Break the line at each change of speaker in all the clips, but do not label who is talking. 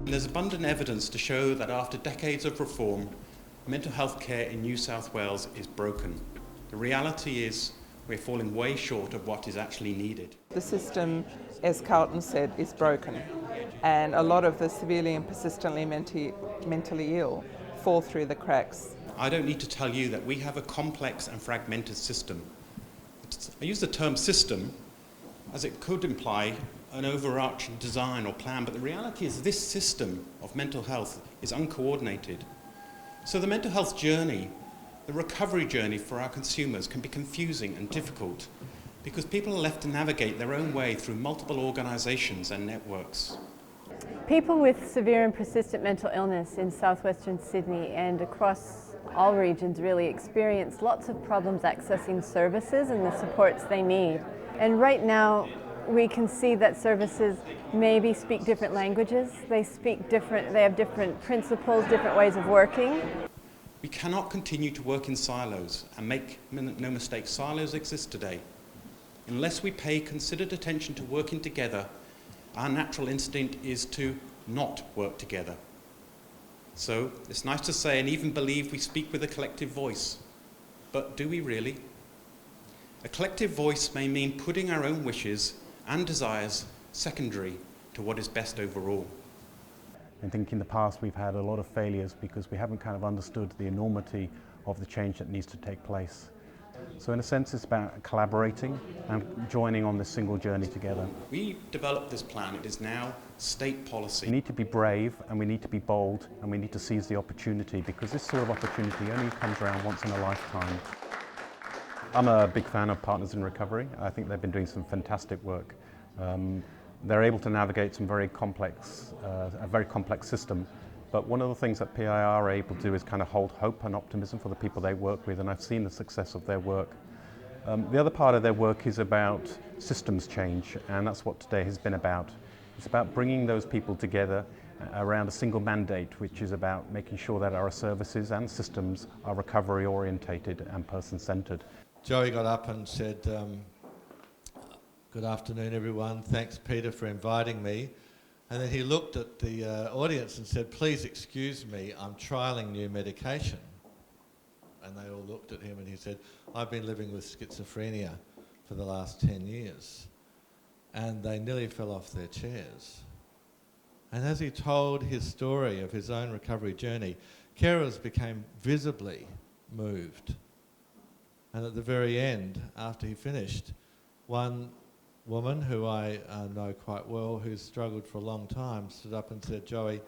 There's abundant evidence to show that after decades of reform, mental health care in New South Wales is broken. The reality is we're falling way short of what is actually needed.
The system, as Carlton said, is broken, and a lot of the severely and persistently mentally ill fall through the cracks.
I don't need to tell you that we have a complex and fragmented system. I use the term system as it could imply an overarching design or plan, but the reality is this system of mental health is uncoordinated. So the mental health journey, the recovery journey for our consumers can be confusing and difficult because people are left to navigate their own way through multiple organisations and networks.
People with severe and persistent mental illness in southwestern Sydney and across all regions really experience lots of problems accessing services and the supports they need. And right now we can see that services maybe speak different languages, they have different principles, different ways of working.
We cannot continue to work in silos, and make no mistake, silos exist today. Unless we pay considered attention to working together, our natural instinct is to not work together. So it's nice to say and even believe we speak with a collective voice, but do we really? A collective voice may mean putting our own wishes and desires secondary to what is best overall.
I think in the past we've had a lot of failures because we haven't kind of understood the enormity of the change that needs to take place. So in a sense it's about collaborating and joining on this single journey together.
We developed this plan, it is now state policy.
We need to be brave and we need to be bold and we need to seize the opportunity because this sort of opportunity only comes around once in a lifetime. I'm a big fan of Partners in Recovery. I think they've been doing some fantastic work. They're able to navigate some a very complex system. But one of the things that PIR are able to do is kind of hold hope and optimism for the people they work with, and I've seen the success of their work. The other part of their work is about systems change, and that's what today has been about. It's about bringing those people together around a single mandate, which is about making sure that our services and systems are recovery orientated and person-centred.
Joey got up and said, "Good afternoon everyone, thanks Peter for inviting me." And then he looked at the audience and said, "Please excuse me, I'm trialling new medication." And they all looked at him and he said, "I've been living with schizophrenia for the last 10 years. And they nearly fell off their chairs. And as he told his story of his own recovery journey, carers became visibly moved. And at the very end, after he finished, one woman who I know quite well, who's struggled for a long time, stood up and said, "Joey,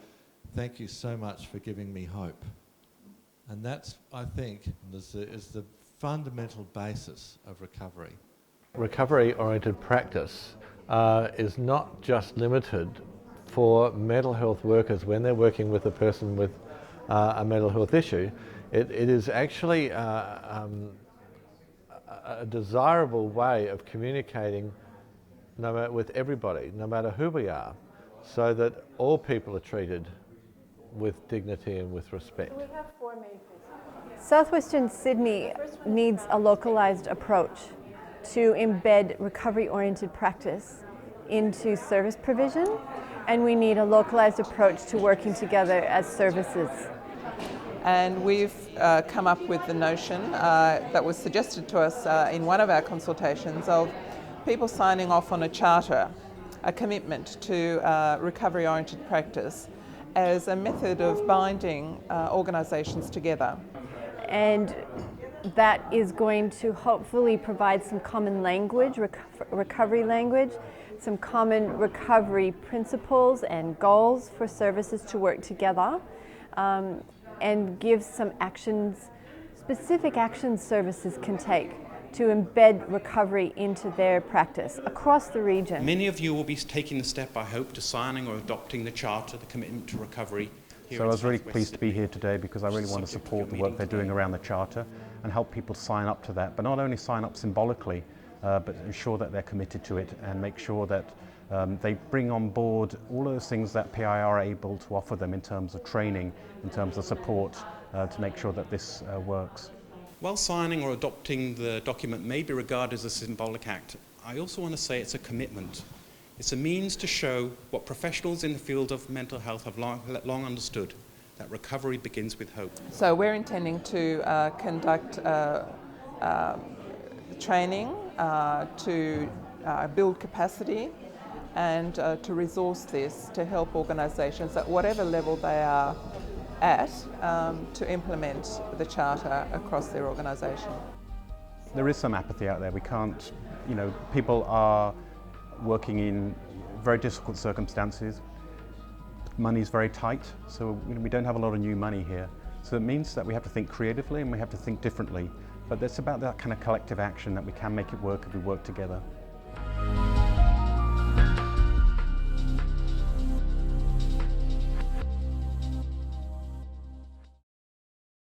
thank you so much for giving me hope." And that's, I think, is the fundamental basis of recovery.
Recovery-oriented practice is not just limited for mental health workers when they're working with a person with a mental health issue. It is actually a desirable way of communicating with everybody, no matter who we are, so that all people are treated with dignity and with respect.
We have four main principles. Southwestern Sydney needs a localised approach to embed recovery-oriented practice into service provision, and we need a localised approach to working together as services.
And we've come up with the notion that was suggested to us in one of our consultations of people signing off on a charter, a commitment to recovery-oriented practice as a method of binding organisations together.
And that is going to hopefully provide some common language, recovery language, some common recovery principles and goals for services to work together, and give some actions, specific actions services can take to embed recovery into their practice across the region.
Many of you will be taking the step, I hope, to signing or adopting the Charter, the Commitment to Recovery.
So I was really pleased to be here today because I really want to support the work they're doing around the Charter and help people sign up to that, but not only sign up symbolically, but ensure that they're committed to it and make sure that they bring on board all of those things that PIR are able to offer them in terms of training, in terms of support, to make sure that this works.
While signing or adopting the document may be regarded as a symbolic act, I also want to say it's a commitment. It's a means to show what professionals in the field of mental health have long understood, that recovery begins with hope.
So we're intending to conduct training to build capacity and to resource this to help organisations at whatever level they are at to implement the Charter across their organisation.
There is some apathy out there. We can't, people are working in very difficult circumstances. Money's very tight, so we don't have a lot of new money here. So it means that we have to think creatively and we have to think differently. But it's about that kind of collective action that we can make it work if we work together.